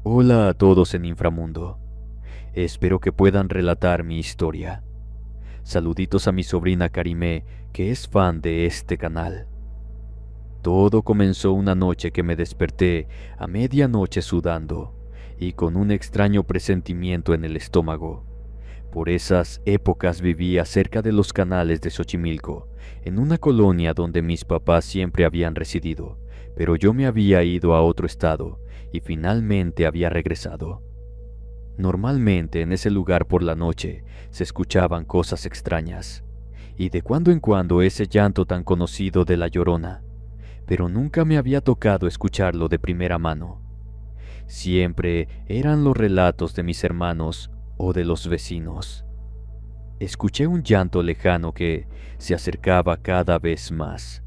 Hola a todos en Inframundo. Espero que puedan relatar mi historia. Saluditos a mi sobrina Karime, que es fan de este canal. Todo comenzó una noche que me desperté a medianoche sudando y con un extraño presentimiento en el estómago. Por esas épocas vivía cerca de los canales de Xochimilco, en una colonia donde mis papás siempre habían residido, pero yo me había ido a otro estado y finalmente había regresado. Normalmente en ese lugar por la noche se escuchaban cosas extrañas, y de cuando en cuando ese llanto tan conocido de la Llorona, pero nunca me había tocado escucharlo de primera mano. Siempre eran los relatos de mis hermanos o de los vecinos. Escuché un llanto lejano que se acercaba cada vez más.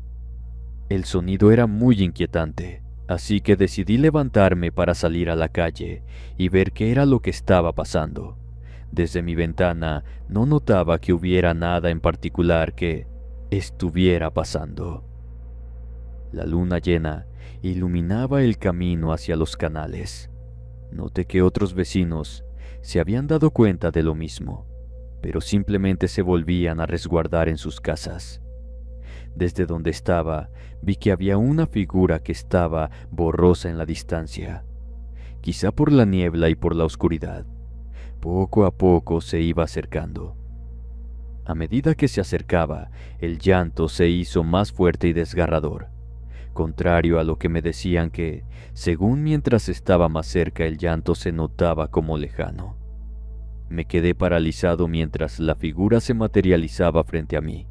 El sonido era muy inquietante, así que decidí levantarme para salir a la calle y ver qué era lo que estaba pasando. Desde mi ventana no notaba que hubiera nada en particular que estuviera pasando. La luna llena iluminaba el camino hacia los canales. Noté que otros vecinos se habían dado cuenta de lo mismo, pero simplemente se volvían a resguardar en sus casas. Desde donde estaba, vi que había una figura que estaba borrosa en la distancia, quizá por la niebla y por la oscuridad. Poco a poco se iba acercando. A medida que se acercaba, el llanto se hizo más fuerte y desgarrador, contrario a lo que me decían que, según mientras estaba más cerca, el llanto se notaba como lejano. Me quedé paralizado mientras la figura se materializaba frente a mí.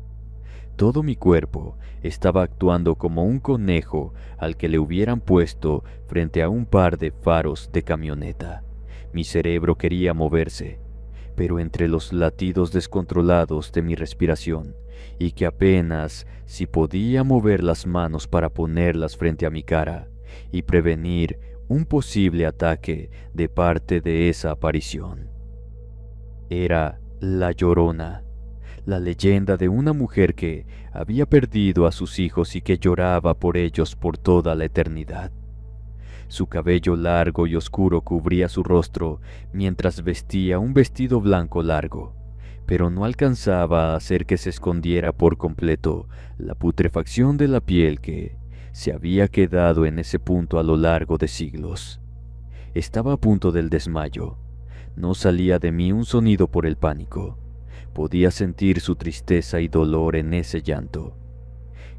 Todo mi cuerpo estaba actuando como un conejo al que le hubieran puesto frente a un par de faros de camioneta. Mi cerebro quería moverse, pero entre los latidos descontrolados de mi respiración y que apenas si podía mover las manos para ponerlas frente a mi cara y prevenir un posible ataque de parte de esa aparición. Era la Llorona, la leyenda de una mujer que había perdido a sus hijos y que lloraba por ellos por toda la eternidad. Su cabello largo y oscuro cubría su rostro mientras vestía un vestido blanco largo, pero no alcanzaba a hacer que se escondiera por completo la putrefacción de la piel que se había quedado en ese punto a lo largo de siglos. Estaba a punto del desmayo. No salía de mí un sonido por el pánico. Podía sentir su tristeza y dolor en ese llanto.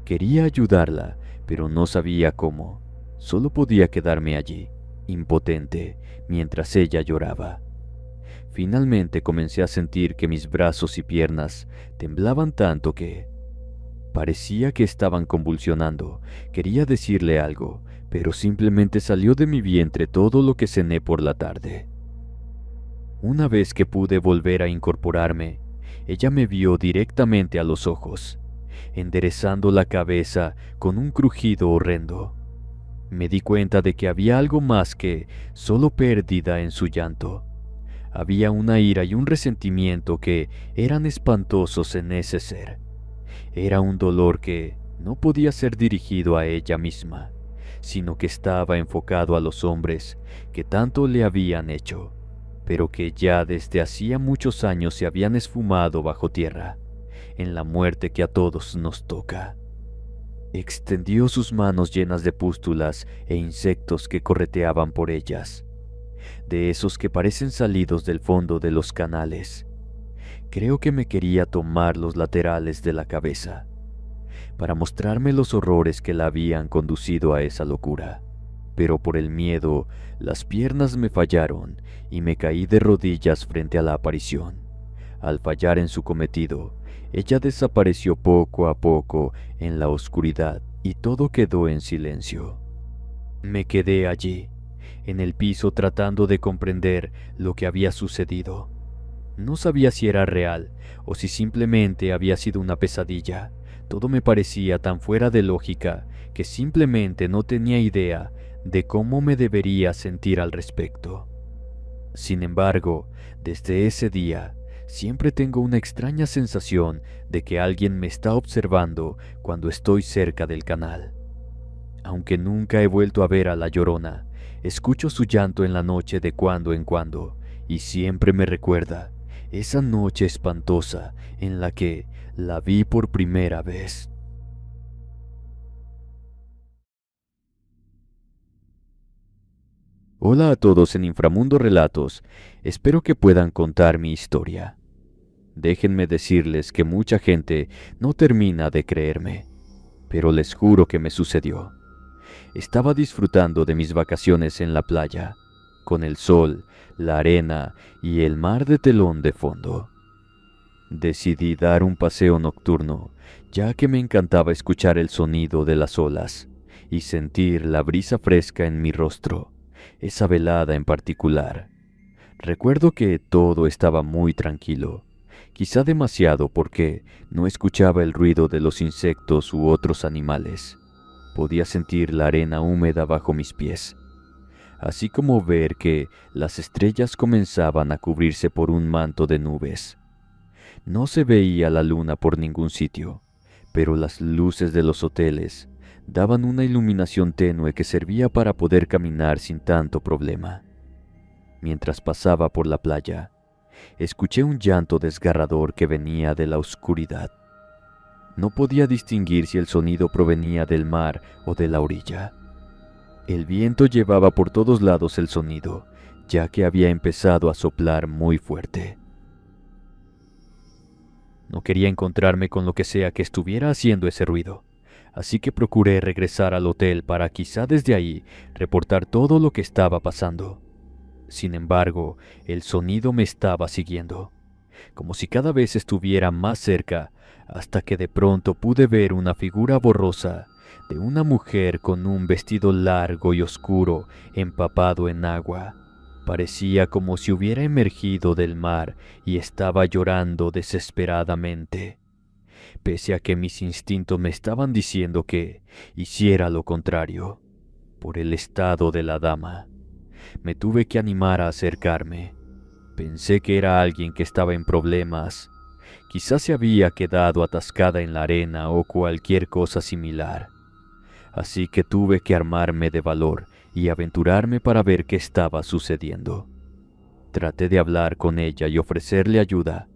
Quería ayudarla, pero no sabía cómo. Solo podía quedarme allí, impotente, mientras ella lloraba. Finalmente comencé a sentir que mis brazos y piernas temblaban tanto que parecía que estaban convulsionando. Quería decirle algo, pero simplemente salió de mi vientre todo lo que cené por la tarde. Una vez que pude volver a incorporarme, ella me vio directamente a los ojos, enderezando la cabeza con un crujido horrendo. Me di cuenta de que había algo más que solo pérdida en su llanto. Había una ira y un resentimiento que eran espantosos en ese ser. Era un dolor que no podía ser dirigido a ella misma, sino que estaba enfocado a los hombres que tanto le habían hecho, pero que ya desde hacía muchos años se habían esfumado bajo tierra, en la muerte que a todos nos toca. Extendió sus manos llenas de pústulas e insectos que correteaban por ellas, de esos que parecen salidos del fondo de los canales. Creo que me quería tomar los laterales de la cabeza, para mostrarme los horrores que la habían conducido a esa locura. Pero por el miedo, las piernas me fallaron y me caí de rodillas frente a la aparición. Al fallar en su cometido, ella desapareció poco a poco en la oscuridad y todo quedó en silencio. Me quedé allí, en el piso tratando de comprender lo que había sucedido. No sabía si era real o si simplemente había sido una pesadilla. Todo me parecía tan fuera de lógica que simplemente no tenía idea de cómo me debería sentir al respecto. Sin embargo, desde ese día, siempre tengo una extraña sensación de que alguien me está observando cuando estoy cerca del canal. Aunque nunca he vuelto a ver a la Llorona, escucho su llanto en la noche de cuando en cuando, y siempre me recuerda esa noche espantosa en la que la vi por primera vez. Hola a todos en Inframundo Relatos, espero que puedan contar mi historia. Déjenme decirles que mucha gente no termina de creerme, pero les juro que me sucedió. Estaba disfrutando de mis vacaciones en la playa, con el sol, la arena y el mar de telón de fondo. Decidí dar un paseo nocturno, ya que me encantaba escuchar el sonido de las olas y sentir la brisa fresca en mi rostro, esa velada en particular. Recuerdo que todo estaba muy tranquilo, quizá demasiado porque no escuchaba el ruido de los insectos u otros animales. Podía sentir la arena húmeda bajo mis pies, así como ver que las estrellas comenzaban a cubrirse por un manto de nubes. No se veía la luna por ningún sitio, pero las luces de los hoteles daban una iluminación tenue que servía para poder caminar sin tanto problema. Mientras pasaba por la playa, escuché un llanto desgarrador que venía de la oscuridad. No podía distinguir si el sonido provenía del mar o de la orilla. El viento llevaba por todos lados el sonido, ya que había empezado a soplar muy fuerte. No quería encontrarme con lo que sea que estuviera haciendo ese ruido, así que procuré regresar al hotel para quizá desde ahí reportar todo lo que estaba pasando. Sin embargo, el sonido me estaba siguiendo, como si cada vez estuviera más cerca, hasta que de pronto pude ver una figura borrosa de una mujer con un vestido largo y oscuro empapado en agua. Parecía como si hubiera emergido del mar y estaba llorando desesperadamente, pese a que mis instintos me estaban diciendo que hiciera lo contrario. Por el estado de la dama, me tuve que animar a acercarme. Pensé que era alguien que estaba en problemas. Quizás se había quedado atascada en la arena o cualquier cosa similar. Así que tuve que armarme de valor y aventurarme para ver qué estaba sucediendo. Traté de hablar con ella y ofrecerle ayuda,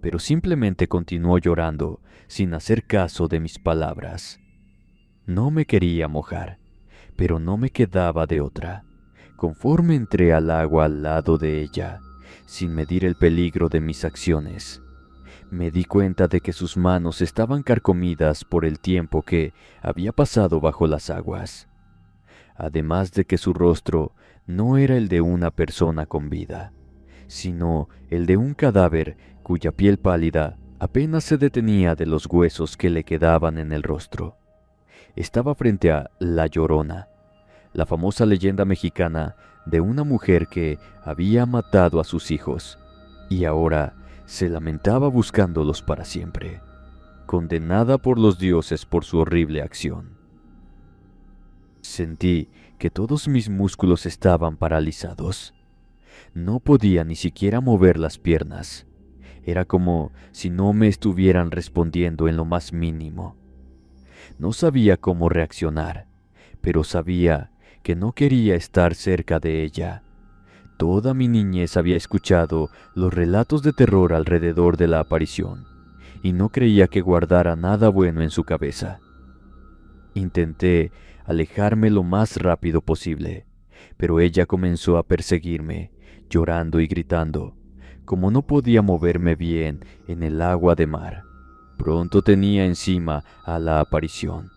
pero simplemente continuó llorando sin hacer caso de mis palabras. No me quería mojar, pero no me quedaba de otra. Conforme entré al agua al lado de ella, sin medir el peligro de mis acciones, me di cuenta de que sus manos estaban carcomidas por el tiempo que había pasado bajo las aguas, además de que su rostro no era el de una persona con vida, sino el de un cadáver cuya piel pálida apenas se detenía de los huesos que le quedaban en el rostro. Estaba frente a La Llorona, la famosa leyenda mexicana de una mujer que había matado a sus hijos y ahora se lamentaba buscándolos para siempre, condenada por los dioses por su horrible acción. Sentí que todos mis músculos estaban paralizados. No podía ni siquiera mover las piernas. Era como si no me estuvieran respondiendo en lo más mínimo. No sabía cómo reaccionar, pero sabía que no quería estar cerca de ella. Toda mi niñez había escuchado los relatos de terror alrededor de la aparición, y no creía que guardara nada bueno en su cabeza. Intenté alejarme lo más rápido posible, pero ella comenzó a perseguirme, llorando y gritando. Como no podía moverme bien en el agua de mar, pronto tenía encima a la aparición.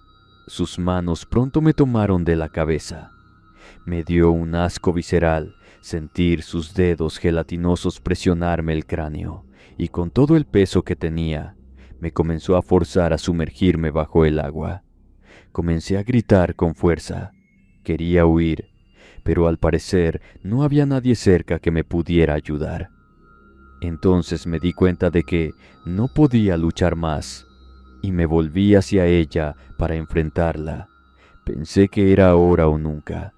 Sus manos pronto me tomaron de la cabeza. Me dio un asco visceral sentir sus dedos gelatinosos presionarme el cráneo, y con todo el peso que tenía, me comenzó a forzar a sumergirme bajo el agua. Comencé a gritar con fuerza. Quería huir, pero al parecer no había nadie cerca que me pudiera ayudar. Entonces me di cuenta de que no podía luchar más, y me volví hacia ella para enfrentarla. Pensé que era ahora o nunca.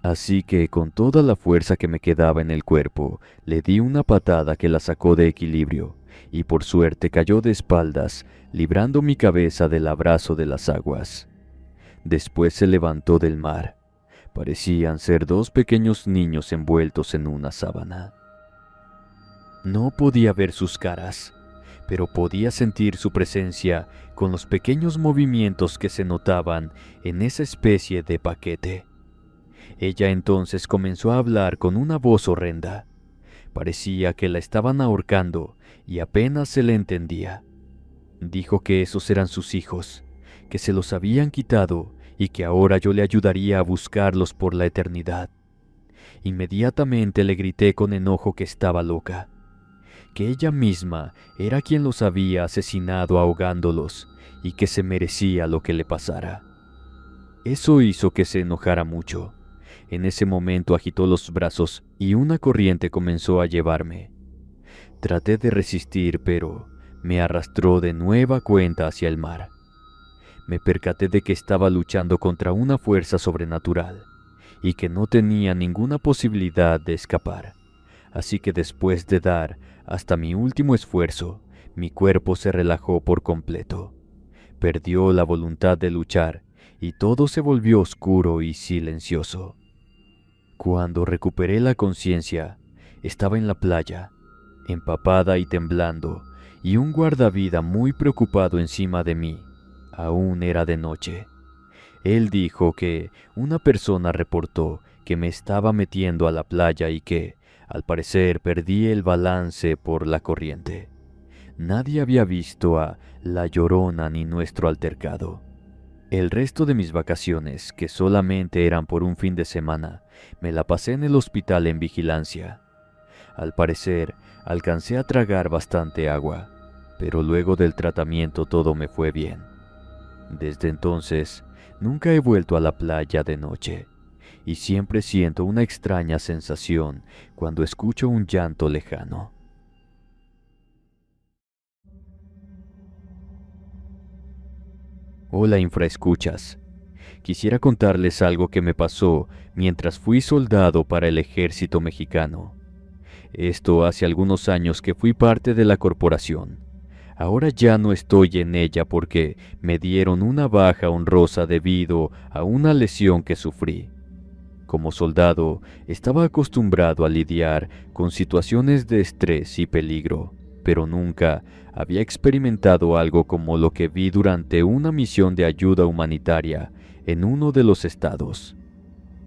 Así que con toda la fuerza que me quedaba en el cuerpo, le di una patada que la sacó de equilibrio, y por suerte cayó de espaldas, librando mi cabeza del abrazo de las aguas. Después se levantó del mar. Parecían ser dos pequeños niños envueltos en una sábana. No podía ver sus caras, pero podía sentir su presencia con los pequeños movimientos que se notaban en esa especie de paquete. Ella entonces comenzó a hablar con una voz horrenda. Parecía que la estaban ahorcando y apenas se le entendía. Dijo que esos eran sus hijos, que se los habían quitado y que ahora yo le ayudaría a buscarlos por la eternidad. Inmediatamente le grité con enojo que estaba loca, que ella misma era quien los había asesinado ahogándolos y que se merecía lo que le pasara. Eso hizo que se enojara mucho. En ese momento agitó los brazos y una corriente comenzó a llevarme. Traté de resistir, pero me arrastró de nueva cuenta hacia el mar. Me percaté de que estaba luchando contra una fuerza sobrenatural y que no tenía ninguna posibilidad de escapar. Así que después de dar hasta mi último esfuerzo, mi cuerpo se relajó por completo. Perdió la voluntad de luchar y todo se volvió oscuro y silencioso. Cuando recuperé la conciencia, estaba en la playa, empapada y temblando, y un guardavida muy preocupado encima de mí. Aún era de noche. Él dijo que una persona reportó que me estaba metiendo a la playa y que, al parecer, perdí el balance por la corriente. Nadie había visto a La Llorona ni nuestro altercado. El resto de mis vacaciones, que solamente eran por un fin de semana, me la pasé en el hospital en vigilancia. Al parecer, alcancé a tragar bastante agua, pero luego del tratamiento todo me fue bien. Desde entonces, nunca he vuelto a la playa de noche, y siempre siento una extraña sensación cuando escucho un llanto lejano. Hola infraescuchas. Quisiera contarles algo que me pasó mientras fui soldado para el ejército mexicano. Esto hace algunos años que fui parte de la corporación. Ahora ya no estoy en ella porque me dieron una baja honrosa debido a una lesión que sufrí. Como soldado, estaba acostumbrado a lidiar con situaciones de estrés y peligro, pero nunca había experimentado algo como lo que vi durante una misión de ayuda humanitaria en uno de los estados.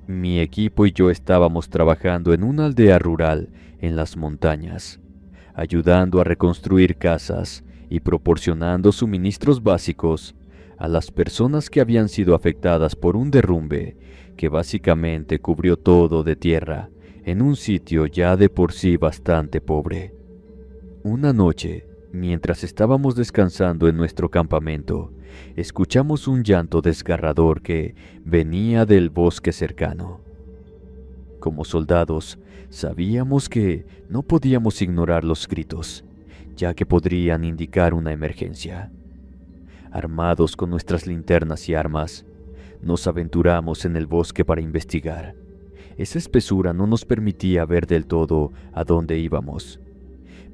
Mi equipo y yo estábamos trabajando en una aldea rural en las montañas, ayudando a reconstruir casas y proporcionando suministros básicos a las personas que habían sido afectadas por un derrumbe que básicamente cubrió todo de tierra en un sitio ya de por sí bastante pobre. Una noche, mientras estábamos descansando en nuestro campamento, escuchamos un llanto desgarrador que venía del bosque cercano. Como soldados, sabíamos que no podíamos ignorar los gritos, ya que podrían indicar una emergencia. Armados con nuestras linternas y armas, nos aventuramos en el bosque para investigar. Esa espesura no nos permitía ver del todo a dónde íbamos,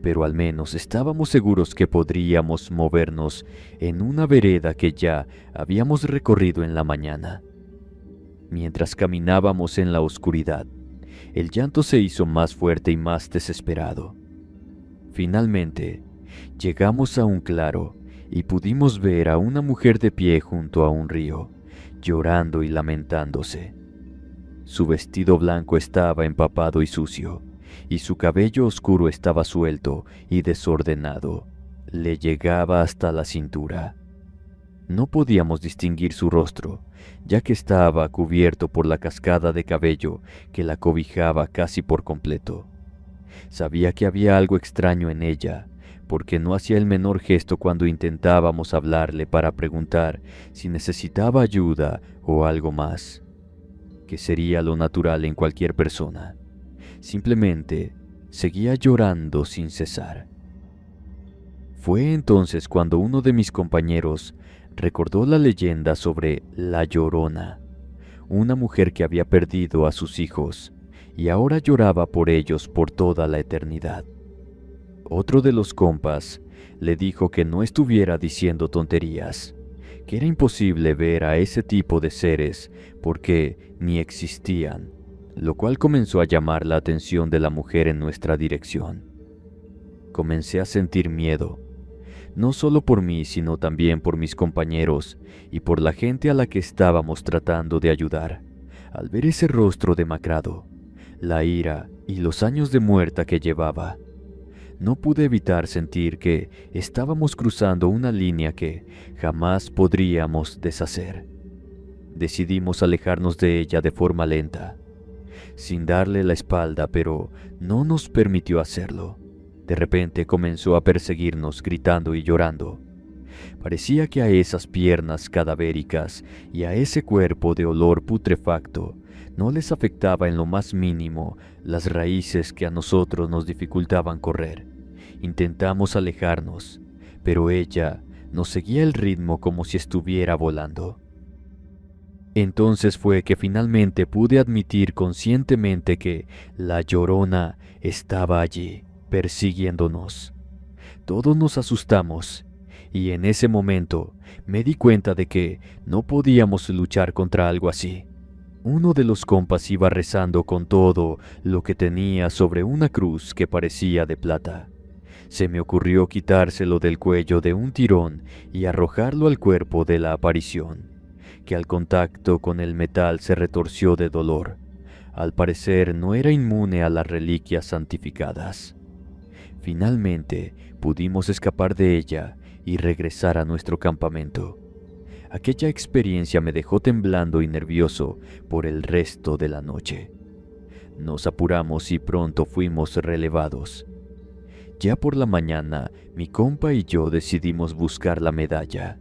pero al menos estábamos seguros que podríamos movernos en una vereda que ya habíamos recorrido en la mañana. Mientras caminábamos en la oscuridad, el llanto se hizo más fuerte y más desesperado. Finalmente, llegamos a un claro y pudimos ver a una mujer de pie junto a un río, llorando y lamentándose. Su vestido blanco estaba empapado y sucio, y su cabello oscuro estaba suelto y desordenado. Le llegaba hasta la cintura. No podíamos distinguir su rostro, ya que estaba cubierto por la cascada de cabello que la cobijaba casi por completo. Sabía que había algo extraño en ella, porque no hacía el menor gesto cuando intentábamos hablarle para preguntar si necesitaba ayuda o algo más, que sería lo natural en cualquier persona. Simplemente seguía llorando sin cesar. Fue entonces cuando uno de mis compañeros recordó la leyenda sobre La Llorona, una mujer que había perdido a sus hijos y ahora lloraba por ellos por toda la eternidad. Otro de los compas le dijo que no estuviera diciendo tonterías, que era imposible ver a ese tipo de seres porque ni existían, lo cual comenzó a llamar la atención de la mujer en nuestra dirección. Comencé a sentir miedo, no solo por mí, sino también por mis compañeros y por la gente a la que estábamos tratando de ayudar. Al ver ese rostro demacrado, la ira y los años de muerta que llevaba, no pude evitar sentir que estábamos cruzando una línea que jamás podríamos deshacer. Decidimos alejarnos de ella de forma lenta, sin darle la espalda, pero no nos permitió hacerlo. De repente comenzó a perseguirnos gritando y llorando. Parecía que a esas piernas cadavéricas y a ese cuerpo de olor putrefacto no les afectaba en lo más mínimo las raíces que a nosotros nos dificultaban correr. Intentamos alejarnos, pero ella nos seguía el ritmo como si estuviera volando. Entonces fue que finalmente pude admitir conscientemente que la Llorona estaba allí, persiguiéndonos. Todos nos asustamos, y en ese momento me di cuenta de que no podíamos luchar contra algo así. Uno de los compas iba rezando con todo lo que tenía sobre una cruz que parecía de plata. Se me ocurrió quitárselo del cuello de un tirón y arrojarlo al cuerpo de la aparición, que al contacto con el metal se retorció de dolor. Al parecer no era inmune a las reliquias santificadas. Finalmente pudimos escapar de ella y regresar a nuestro campamento. Aquella experiencia me dejó temblando y nervioso por el resto de la noche. Nos apuramos y pronto fuimos relevados. Ya por la mañana, mi compa y yo decidimos buscar la medalla,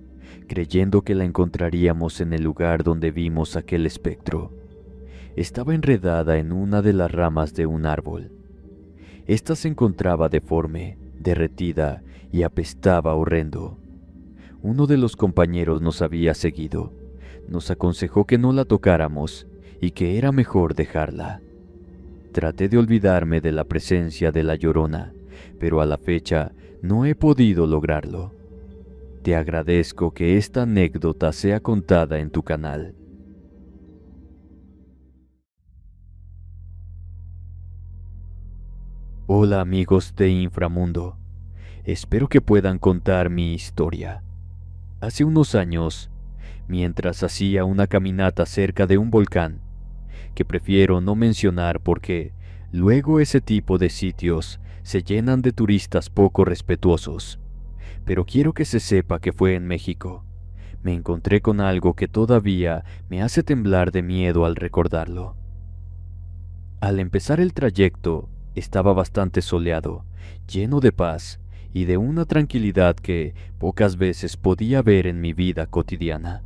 creyendo que la encontraríamos en el lugar donde vimos aquel espectro. Estaba enredada en una de las ramas de un árbol. Esta se encontraba deforme, derretida y apestaba horrendo. Uno de los compañeros nos había seguido. Nos aconsejó que no la tocáramos y que era mejor dejarla. Traté de olvidarme de la presencia de la Llorona, pero a la fecha no he podido lograrlo. Te agradezco que esta anécdota sea contada en tu canal. Hola amigos de Inframundo, espero que puedan contar mi historia. Hace unos años, mientras hacía una caminata cerca de un volcán, que prefiero no mencionar porque luego ese tipo de sitios se llenan de turistas poco respetuosos, pero quiero que se sepa que fue en México. Me encontré con algo que todavía me hace temblar de miedo al recordarlo. Al empezar el trayecto, estaba bastante soleado, lleno de paz y de una tranquilidad que pocas veces podía ver en mi vida cotidiana.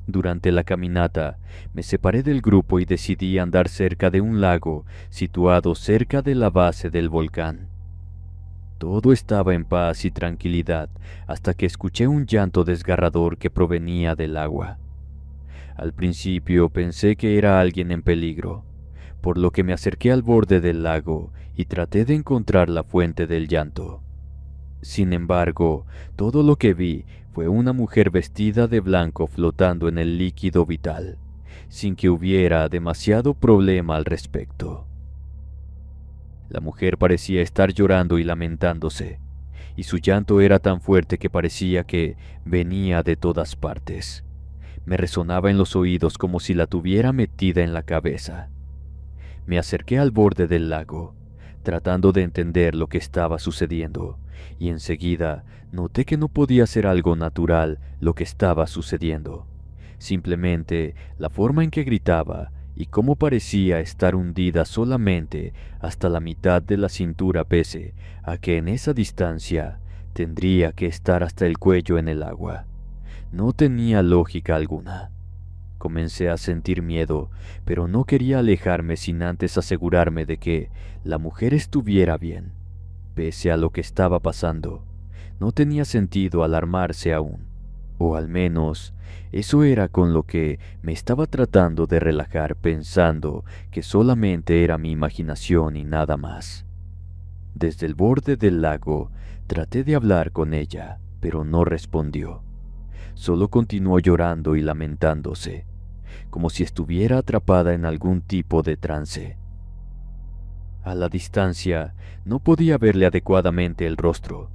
Durante la caminata, me separé del grupo y decidí andar cerca de un lago situado cerca de la base del volcán. Todo estaba en paz y tranquilidad hasta que escuché un llanto desgarrador que provenía del agua. Al principio pensé que era alguien en peligro, por lo que me acerqué al borde del lago y traté de encontrar la fuente del llanto. Sin embargo, todo lo que vi fue una mujer vestida de blanco flotando en el líquido vital, sin que hubiera demasiado problema al respecto. La mujer parecía estar llorando y lamentándose, y su llanto era tan fuerte que parecía que venía de todas partes. Me resonaba en los oídos como si la tuviera metida en la cabeza. Me acerqué al borde del lago, tratando de entender lo que estaba sucediendo, y enseguida noté que no podía ser algo natural lo que estaba sucediendo. Simplemente la forma en que gritaba y cómo parecía estar hundida solamente hasta la mitad de la cintura, pese a que en esa distancia tendría que estar hasta el cuello en el agua. No tenía lógica alguna. Comencé a sentir miedo, pero no quería alejarme sin antes asegurarme de que la mujer estuviera bien. Pese a lo que estaba pasando, no tenía sentido alarmarse aún, o al menos eso era con lo que me estaba tratando de relajar, pensando que solamente era mi imaginación y nada más. Desde el borde del lago traté de hablar con ella, pero no respondió. solo continuó llorando y lamentándose, como si estuviera atrapada en algún tipo de trance. A la distancia no podía verle adecuadamente el rostro,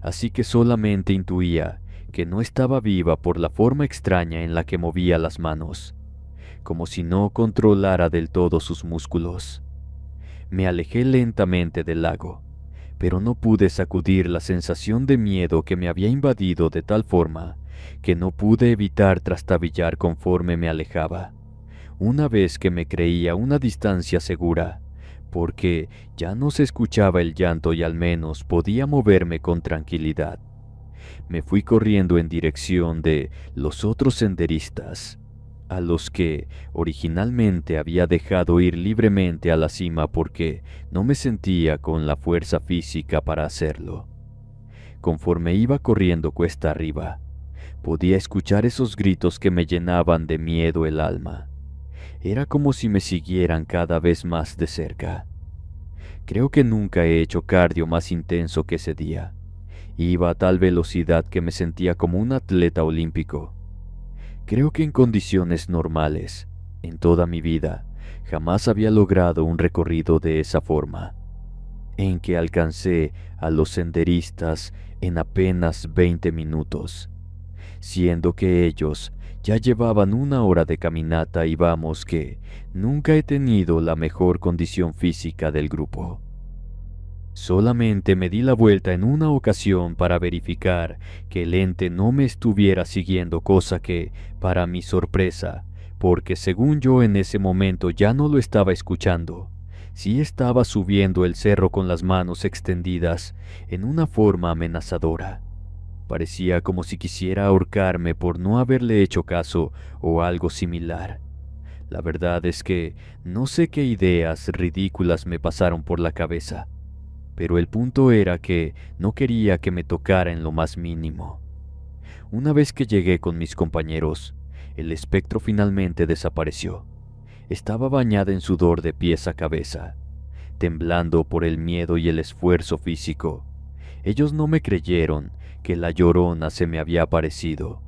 así que solamente intuía que no estaba viva por la forma extraña en la que movía las manos, como si no controlara del todo sus músculos. Me alejé lentamente del lago, pero no pude sacudir la sensación de miedo que me había invadido de tal forma que no pude evitar trastabillar conforme me alejaba, una vez que me creía a una distancia segura, porque ya no se escuchaba el llanto y al menos podía moverme con tranquilidad. Me fui corriendo en dirección de los otros senderistas, a los que originalmente había dejado ir libremente a la cima porque no me sentía con la fuerza física para hacerlo. Conforme iba corriendo cuesta arriba, podía escuchar esos gritos que me llenaban de miedo el alma. Era como si me siguieran cada vez más de cerca. Creo que nunca he hecho cardio más intenso que ese día. Iba a tal velocidad que me sentía como un atleta olímpico. Creo que en condiciones normales, en toda mi vida, jamás había logrado un recorrido de esa forma, en que alcancé a los senderistas en apenas 20 minutos, siendo que ellos ya llevaban 1 hora de caminata y vamos que nunca he tenido la mejor condición física del grupo. Solamente me di la vuelta en una ocasión para verificar que el ente no me estuviera siguiendo, cosa que, para mi sorpresa, porque según yo en ese momento ya no lo estaba escuchando, sí estaba subiendo el cerro con las manos extendidas en una forma amenazadora. Parecía como si quisiera ahorcarme por no haberle hecho caso o algo similar. La verdad es que no sé qué ideas ridículas me pasaron por la cabeza, pero el punto era que no quería que me tocara en lo más mínimo. Una vez que llegué con mis compañeros, el espectro finalmente desapareció. Estaba bañada en sudor de pies a cabeza, temblando por el miedo y el esfuerzo físico. Ellos no me creyeron que la Llorona se me había aparecido,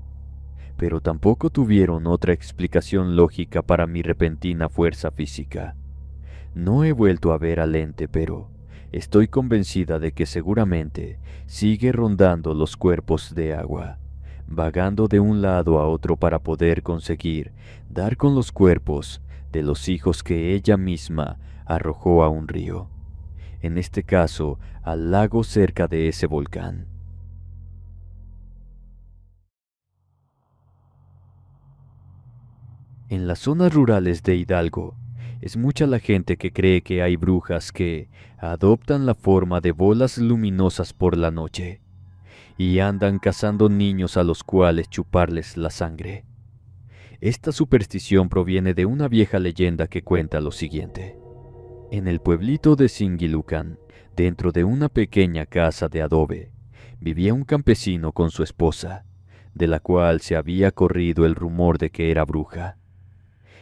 pero tampoco tuvieron otra explicación lógica para mi repentina fuerza física. No he vuelto a ver al ente, pero estoy convencida de que seguramente sigue rondando los cuerpos de agua, vagando de un lado a otro para poder conseguir dar con los cuerpos de los hijos que ella misma arrojó a un río, en este caso al lago cerca de ese volcán. En las zonas rurales de Hidalgo, es mucha la gente que cree que hay brujas que adoptan la forma de bolas luminosas por la noche y andan cazando niños a los cuales chuparles la sangre. Esta superstición proviene de una vieja leyenda que cuenta lo siguiente. En el pueblito de Singilucan, dentro de una pequeña casa de adobe, vivía un campesino con su esposa, de la cual se había corrido el rumor de que era bruja.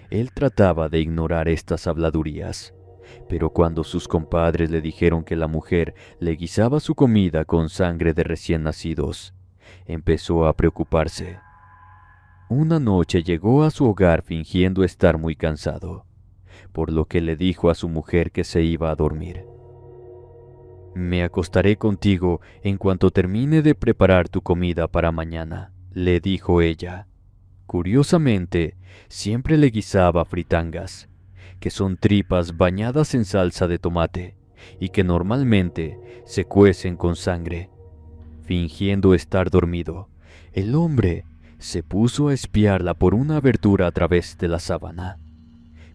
Él trataba de ignorar estas habladurías, pero cuando sus compadres le dijeron que la mujer le guisaba su comida con sangre de recién nacidos, empezó a preocuparse. Una noche llegó a su hogar fingiendo estar muy cansado, por lo que le dijo a su mujer que se iba a dormir. «Me acostaré contigo en cuanto termine de preparar tu comida para mañana», le dijo ella. Curiosamente, siempre le guisaba fritangas, que son tripas bañadas en salsa de tomate y que normalmente se cuecen con sangre. Fingiendo estar dormido, el hombre se puso a espiarla por una abertura a través de la sábana,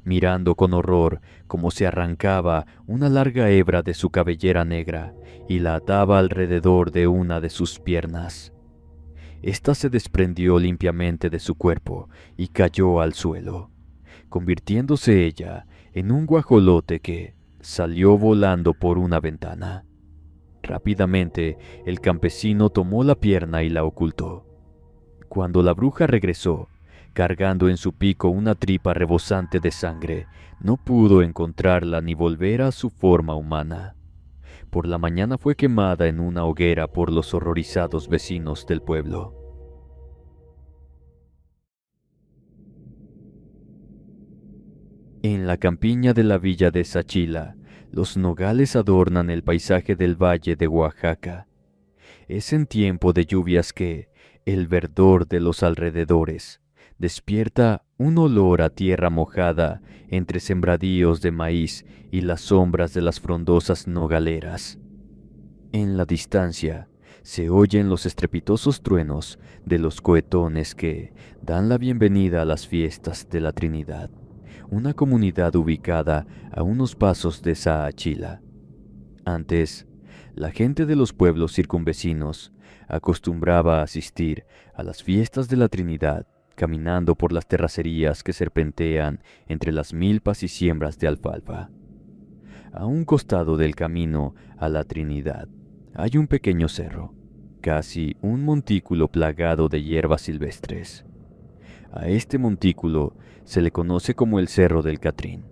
mirando con horror cómo se arrancaba una larga hebra de su cabellera negra y la ataba alrededor de una de sus piernas. Esta se desprendió limpiamente de su cuerpo y cayó al suelo, convirtiéndose ella en un guajolote que salió volando por una ventana. Rápidamente, el campesino tomó la pierna y la ocultó. Cuando la bruja regresó, cargando en su pico una tripa rebosante de sangre, no pudo encontrarla ni volver a su forma humana. Por la mañana fue quemada en una hoguera por los horrorizados vecinos del pueblo. En la campiña de la villa de Sachila, los nogales adornan el paisaje del valle de Oaxaca. Es en tiempo de lluvias que el verdor de los alrededores despierta un olor a tierra mojada entre sembradíos de maíz y las sombras de las frondosas nogaleras. En la distancia se oyen los estrepitosos truenos de los cohetones que dan la bienvenida a las fiestas de la Trinidad, una comunidad ubicada a unos pasos de Saachila. Antes, la gente de los pueblos circunvecinos acostumbraba a asistir a las fiestas de la Trinidad caminando por las terracerías que serpentean entre las milpas y siembras de alfalfa. A un costado del camino a la Trinidad hay un pequeño cerro, casi un montículo plagado de hierbas silvestres. A este montículo se le conoce como el Cerro del Catrín.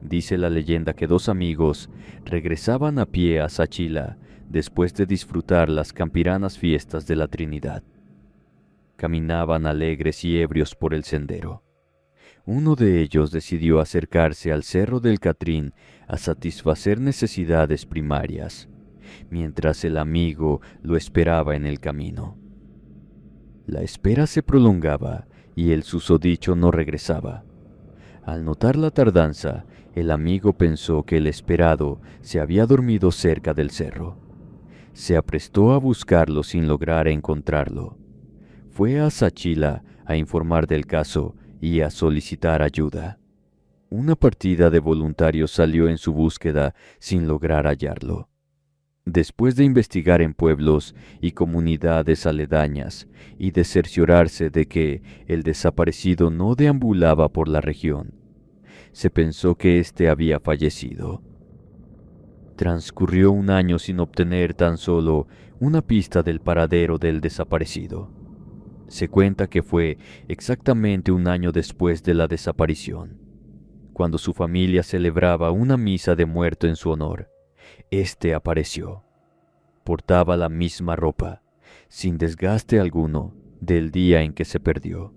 Dice la leyenda que dos amigos regresaban a pie a Sachila después de disfrutar las campiranas fiestas de la Trinidad. Caminaban alegres y ebrios por el sendero. Uno de ellos decidió acercarse al Cerro del Catrín a satisfacer necesidades primarias, mientras el amigo lo esperaba en el camino. La espera se prolongaba y el susodicho no regresaba. Al notar la tardanza, el amigo pensó que el esperado se había dormido cerca del cerro. Se aprestó a buscarlo sin lograr encontrarlo. Fue a Sachila a informar del caso y a solicitar ayuda. Una partida de voluntarios salió en su búsqueda sin lograr hallarlo. Después de investigar en pueblos y comunidades aledañas y de cerciorarse de que el desaparecido no deambulaba por la región, se pensó que éste había fallecido. Transcurrió un año sin obtener tan solo una pista del paradero del desaparecido. Se cuenta que fue exactamente un año después de la desaparición, cuando su familia celebraba una misa de muerto en su honor. Este apareció. Portaba la misma ropa, sin desgaste alguno, del día en que se perdió.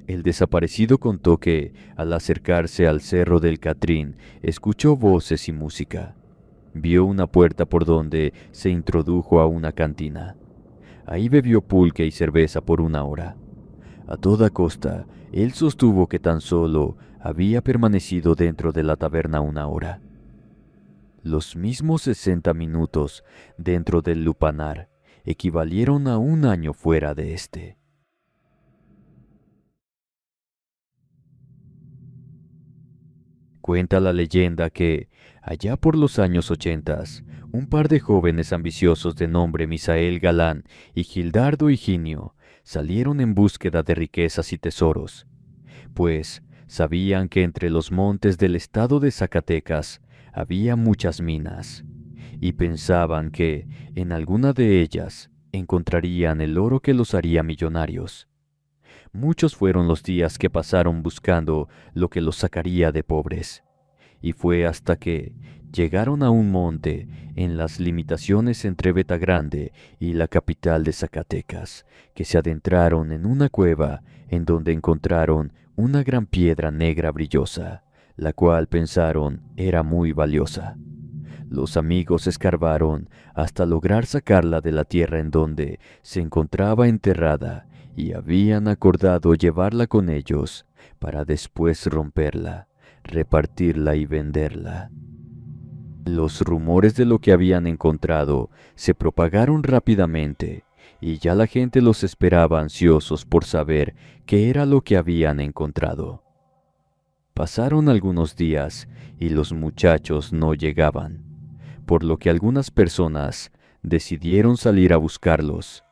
El desaparecido contó que, al acercarse al Cerro del Catrín, escuchó voces y música. Vio una puerta por donde se introdujo a una cantina. Ahí bebió pulque y cerveza por una hora. A toda costa, él sostuvo que tan solo había permanecido dentro de la taberna una hora. Los mismos 60 minutos dentro del lupanar equivalieron a un año fuera de este. Cuenta la leyenda que, allá por los años 80, un par de jóvenes ambiciosos de nombre Misael Galán y Gildardo Higinio salieron en búsqueda de riquezas y tesoros, pues sabían que entre los montes del estado de Zacatecas había muchas minas, y pensaban que en alguna de ellas encontrarían el oro que los haría millonarios. Muchos fueron los días que pasaron buscando lo que los sacaría de pobres, y fue hasta que llegaron a un monte en las limitaciones entre Betagrande y la capital de Zacatecas, que se adentraron en una cueva en donde encontraron una gran piedra negra brillosa, la cual pensaron era muy valiosa. Los amigos escarbaron hasta lograr sacarla de la tierra en donde se encontraba enterrada y habían acordado llevarla con ellos para después romperla, repartirla y venderla. Los rumores de lo que habían encontrado se propagaron rápidamente y ya la gente los esperaba ansiosos por saber qué era lo que habían encontrado. Pasaron algunos días y los muchachos no llegaban, por lo que algunas personas decidieron salir a buscarlos.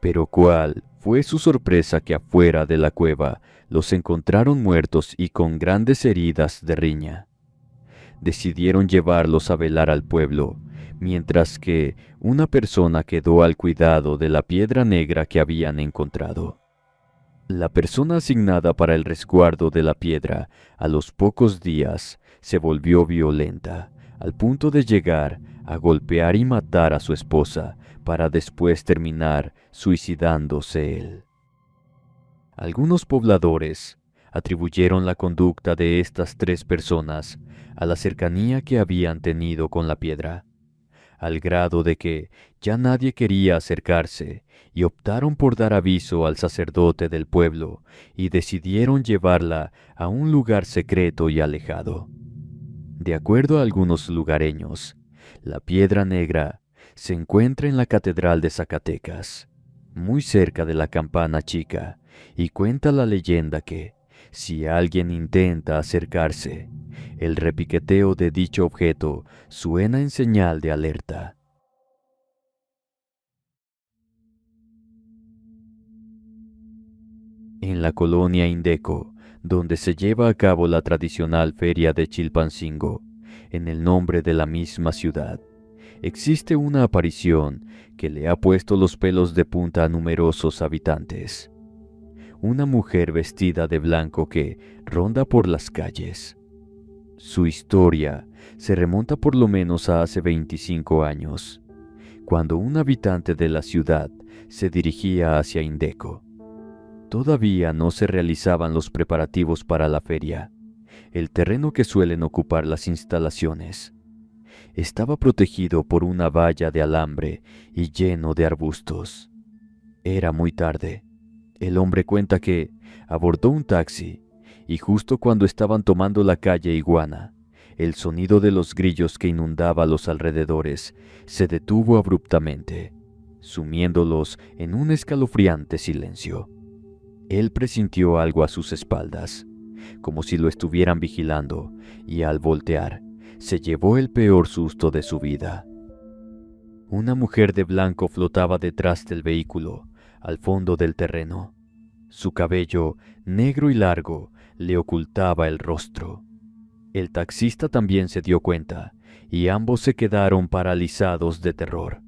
Pero cuál fue su sorpresa que afuera de la cueva los encontraron muertos y con grandes heridas de riña. Decidieron llevarlos a velar al pueblo, mientras que una persona quedó al cuidado de la piedra negra que habían encontrado. La persona asignada para el resguardo de la piedra, a los pocos días, se volvió violenta, al punto de llegar a golpear y matar a su esposa, para después terminar suicidándose él. Algunos pobladores atribuyeron la conducta de estas tres personas a la cercanía que habían tenido con la piedra, al grado de que ya nadie quería acercarse y optaron por dar aviso al sacerdote del pueblo y decidieron llevarla a un lugar secreto y alejado. De acuerdo a algunos lugareños, la piedra negra se encuentra en la Catedral de Zacatecas, muy cerca de la Campana Chica, y cuenta la leyenda que, si alguien intenta acercarse, el repiqueteo de dicho objeto suena en señal de alerta. En la colonia Indeco, donde se lleva a cabo la tradicional feria de Chilpancingo, en el nombre de la misma ciudad, existe una aparición que le ha puesto los pelos de punta a numerosos habitantes. Una mujer vestida de blanco que ronda por las calles. Su historia se remonta por lo menos a hace 25 años, cuando un habitante de la ciudad se dirigía hacia Indeco. Todavía no se realizaban los preparativos para la feria. El terreno que suelen ocupar las instalaciones estaba protegido por una valla de alambre y lleno de arbustos. Era muy tarde. El hombre cuenta que abordó un taxi y justo cuando estaban tomando la calle Iguana, el sonido de los grillos que inundaba los alrededores se detuvo abruptamente, sumiéndolos en un escalofriante silencio. Él presintió algo a sus espaldas, como si lo estuvieran vigilando, y al voltear, se llevó el peor susto de su vida. Una mujer de blanco flotaba detrás del vehículo, al fondo del terreno. Su cabello, negro y largo, le ocultaba el rostro. El taxista también se dio cuenta, y ambos se quedaron paralizados de terror.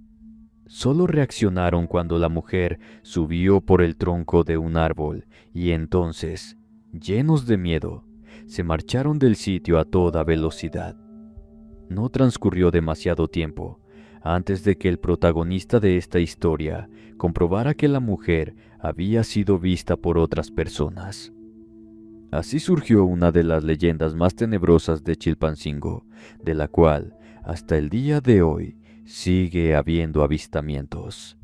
Solo reaccionaron cuando la mujer subió por el tronco de un árbol, y entonces, llenos de miedo, se marcharon del sitio a toda velocidad. No transcurrió demasiado tiempo antes de que el protagonista de esta historia comprobara que la mujer había sido vista por otras personas. Así surgió una de las leyendas más tenebrosas de Chilpancingo, de la cual, hasta el día de hoy, sigue habiendo avistamientos.